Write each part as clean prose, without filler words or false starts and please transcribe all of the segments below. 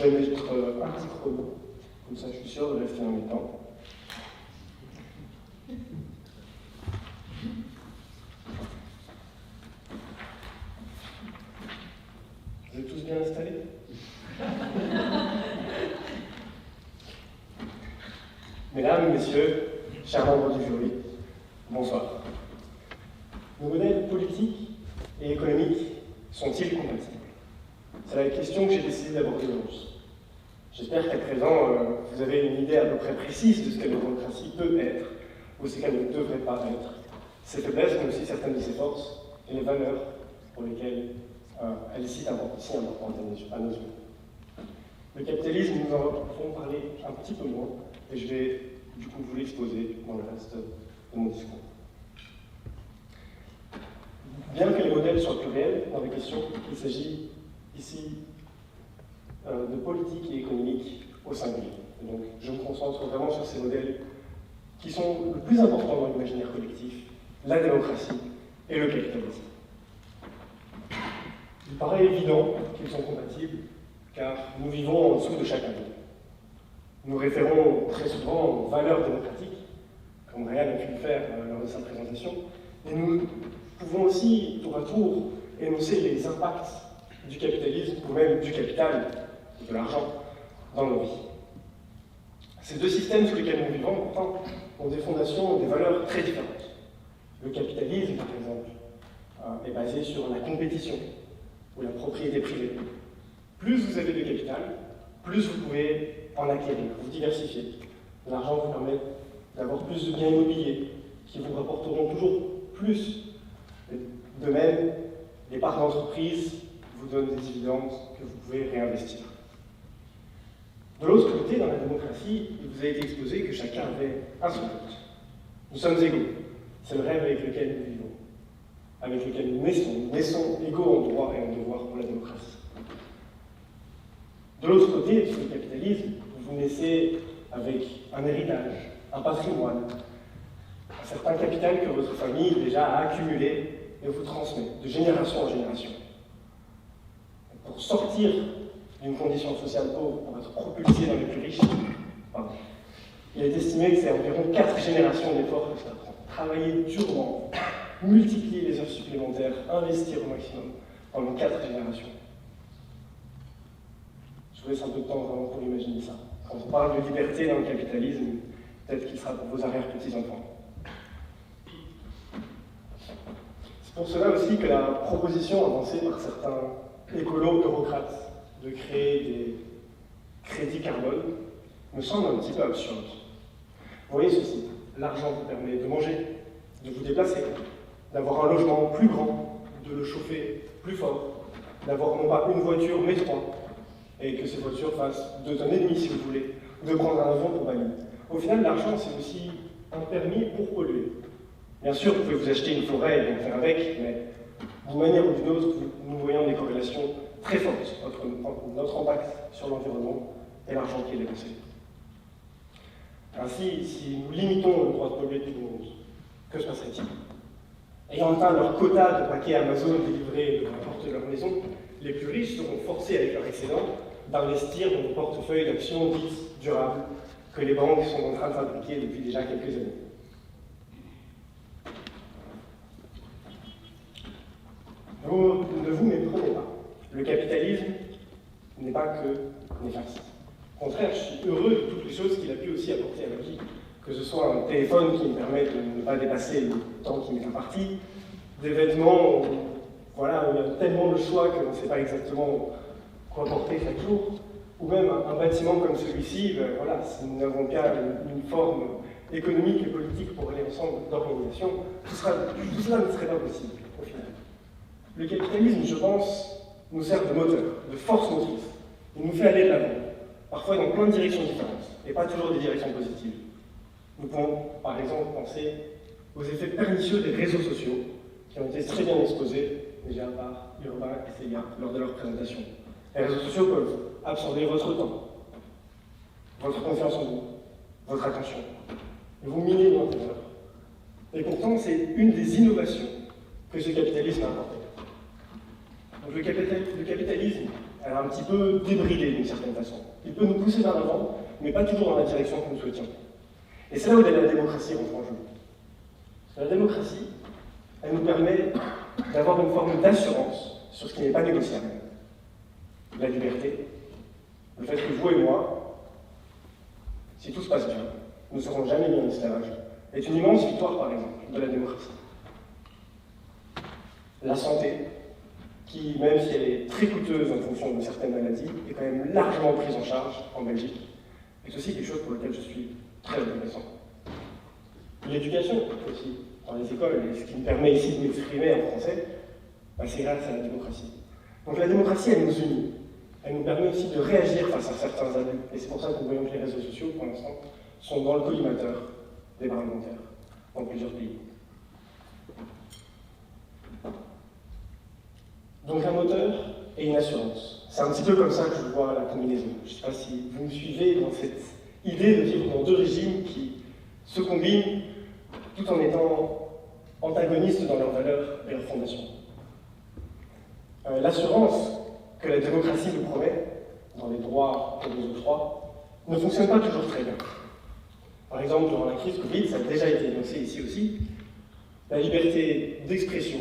Je vais mettre un petit chrono, comme ça je suis sûr de rester dans mes temps. Vous êtes tous bien installés? Mesdames, Messieurs, chers membres du jury, bonsoir. Nos modèles politiques et économiques sont-ils compatibles? C'est la question que j'ai décidé d'aborder aujourd'hui. J'espère qu'à présent, vous avez une idée à peu près précise de ce que la démocratie peut être, ou ce qu'elle ne devrait pas être, ses faiblesses, mais aussi certaines de ses forces, et les valeurs pour lesquelles elle est si importante à nos yeux. Le capitalisme, nous en avons parlé un petit peu moins, et je vais du coup vous l'exposer dans le reste de mon discours. Bien que les modèles soient pluriels dans les questions, il s'agit ici de politique et économique au singulier. Et donc, je me concentre vraiment sur ces modèles qui sont le plus importants dans l'imaginaire collectif, la démocratie et le capitalisme. Il paraît évident qu'ils sont compatibles, car nous vivons en dessous de chacun d'eux. Nous référons très souvent aux valeurs démocratiques, comme Réal a pu le faire lors de sa présentation, et nous pouvons aussi, tour à tour, énoncer les impacts du capitalisme, ou même du capital, de l'argent, dans nos vies. Ces deux systèmes sous lesquels nous vivons, pourtant, ont des fondations, des valeurs très différentes. Le capitalisme, par exemple, est basé sur la compétition, ou la propriété privée. Plus vous avez de capital, plus vous pouvez en acquérir, vous diversifier. L'argent vous permet d'avoir plus de biens immobiliers qui vous rapporteront toujours plus. De même, les parts d'entreprise vous donnent des dividendes que vous pouvez réinvestir. De l'autre côté, dans la démocratie, il vous a été exposé que chacun avait un seul vote. Nous sommes égaux. C'est le rêve avec lequel nous vivons, avec lequel nous naissons. Nous naissons égaux en droit et en devoir pour la démocratie. De l'autre côté, sur le capitalisme, vous naissez avec un héritage, un patrimoine, un certain capital que votre famille déjà a accumulé et vous transmet de génération en génération. Pour sortir d'une condition sociale pauvre, pour être propulsé dans les plus riches, il est estimé que c'est environ 4 générations d'efforts que ça prend. Travailler durement, multiplier les heures supplémentaires, investir au maximum pendant 4 générations. Je vous laisse un peu de temps vraiment pour imaginer ça. Quand on parle de liberté dans le capitalisme, peut-être qu'il sera pour vos arrière-petits-enfants. C'est pour cela aussi que la proposition avancée par certains écolos-eurocrates de créer des crédits carbone me semble un petit peu absurde. Vous voyez ceci, l'argent vous permet de manger, de vous déplacer, d'avoir un logement plus grand, de le chauffer plus fort, d'avoir non pas une voiture mais 3, et que ces voitures fassent 2,5 tonnes si vous voulez, de prendre un avion pour Bali. Au final, l'argent c'est aussi un permis pour polluer. Bien sûr, vous pouvez vous acheter une forêt et en faire avec, mais d'une manière ou d'une autre, nous voyons des corrélations très fortes entre notre impact sur l'environnement et l'argent qui est dépensé. Ainsi, si nous limitons le droit de polluer de tout le monde, que se passerait-il? Ayant atteint leur quota de paquets Amazon délivrés de la porte de leur maison, les plus riches seront forcés avec leur excédent d'investir dans des portefeuilles d'actions dites durables que les banques sont en train de fabriquer depuis déjà quelques années. Vous ne vous méprenez pas. Le capitalisme n'est pas que néfaste. Au contraire, je suis heureux de toutes les choses qu'il a pu aussi apporter à ma vie. Que ce soit un téléphone qui me permet de ne pas dépasser le temps qui m'est imparti, des vêtements, voilà, où il y a tellement de choix qu'on ne sait pas exactement quoi porter chaque jour, ou même un bâtiment comme celui-ci, ben voilà, si nous n'avons pas une forme économique et politique pour aller ensemble d'organisation, tout cela ne serait pas possible au final. Le capitalisme, je pense, nous sert de moteur, de force motrice. Il nous fait aller de l'avant, parfois dans plein de directions différentes, et pas toujours des directions positives. Nous pouvons, par exemple, penser aux effets pernicieux des réseaux sociaux, qui ont été très bien exposés déjà par Urbain et Célia lors de leur présentation. Les réseaux sociaux peuvent absorber votre temps, votre confiance en vous, votre attention, et vous miner de l'intérieur. Et pourtant, c'est une des innovations que ce capitalisme a apporté. Donc le capitalisme elle a un petit peu débridé d'une certaine façon. Il peut nous pousser vers l'avant, mais pas toujours dans la direction que nous souhaitions. Et c'est là où la démocratie rentre en jeu. La démocratie, elle nous permet d'avoir une forme d'assurance sur ce qui n'est pas négociable. La liberté, le fait que vous et moi, si tout se passe bien, nous ne serons jamais mis en esclavage, est une immense victoire, par exemple, de la démocratie. La santé, qui, même si elle est très coûteuse en fonction de certaines maladies, est quand même largement prise en charge en Belgique, est aussi quelque chose pour lequel je suis très reconnaissant. L'éducation aussi, dans les écoles, et ce qui me permet ici de m'exprimer en français, c'est grâce à la démocratie. Donc la démocratie, elle nous unit. Elle nous permet aussi de réagir face à certains abus. Et c'est pour ça que nous voyons que les réseaux sociaux, pour l'instant, sont dans le collimateur des parlementaires, dans plusieurs pays. Donc un moteur et une assurance. C'est un petit peu comme ça que je vois la combinaison. Je ne sais pas si vous me suivez dans cette idée de vivre dans deux régimes qui se combinent tout en étant antagonistes dans leurs valeurs et leurs fondations. L'assurance que la démocratie nous promet, dans les droits comme les octrois, ne fonctionne pas toujours très bien. Par exemple, durant la crise Covid, ça a déjà été énoncé ici aussi, la liberté d'expression,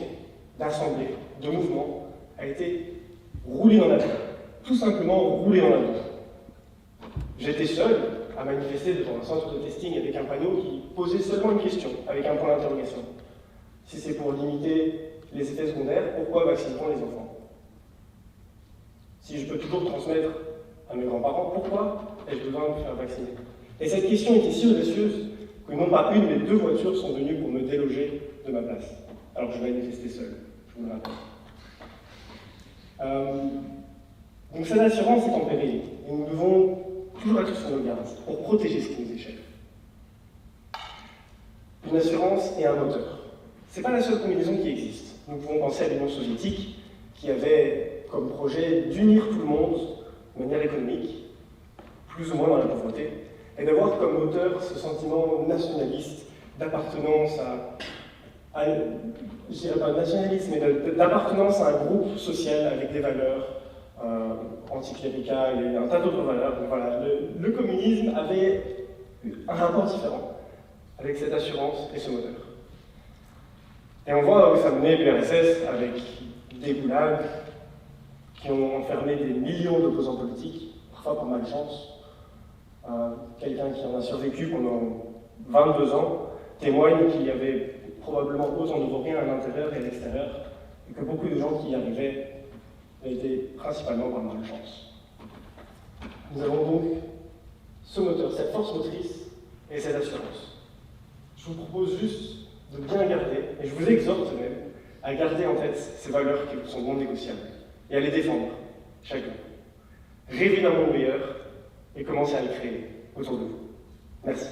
d'assemblée, de mouvement a été roulée dans la boue. Tout simplement roulée dans la boue. J'étais seul à manifester devant un centre de testing avec un panneau qui posait seulement une question, avec un point d'interrogation. Si c'est pour limiter les effets secondaires, pourquoi vaccine-t-on les enfants? Si je peux toujours transmettre à mes grands-parents, pourquoi ai-je besoin de me faire vacciner? Et cette question était si audacieuse que non pas une, mais deux voitures sont venues pour me déloger de ma place. Alors que je manifestais seul, je vous le rappelle. Donc cette assurance est en péril, et nous devons toujours être sur nos gardes pour protéger ce qui nous échappe. Une assurance et un moteur. Ce n'est pas la seule combinaison qui existe. Nous pouvons penser à l'Union soviétique, qui avait comme projet d'unir tout le monde de manière économique, plus ou moins dans la pauvreté, et d'avoir comme moteur ce sentiment nationaliste, d'appartenance je dirais pas nationaliste, mais d'appartenance à un groupe social avec des valeurs anticléricales et un tas d'autres valeurs. Donc voilà, le communisme avait un rapport différent avec cette assurance et ce moteur. Et on voit où ça menait l'URSS avec des goulags qui ont enfermé des millions d'opposants politiques, parfois par malchance. Quelqu'un qui en a survécu pendant 22 ans témoigne qu'il y avait probablement autant de vauriens à l'intérieur et à l'extérieur, et que beaucoup de gens qui y arrivaient étaient principalement par malchance. Nous avons donc ce moteur, cette force motrice et cette assurance. Je vous propose juste de bien garder, et je vous exhorte même, à garder en tête ces valeurs qui sont non négociables, et à les défendre, chacun. Rêvez d'un monde meilleur, et commencez à le créer autour de vous. Merci.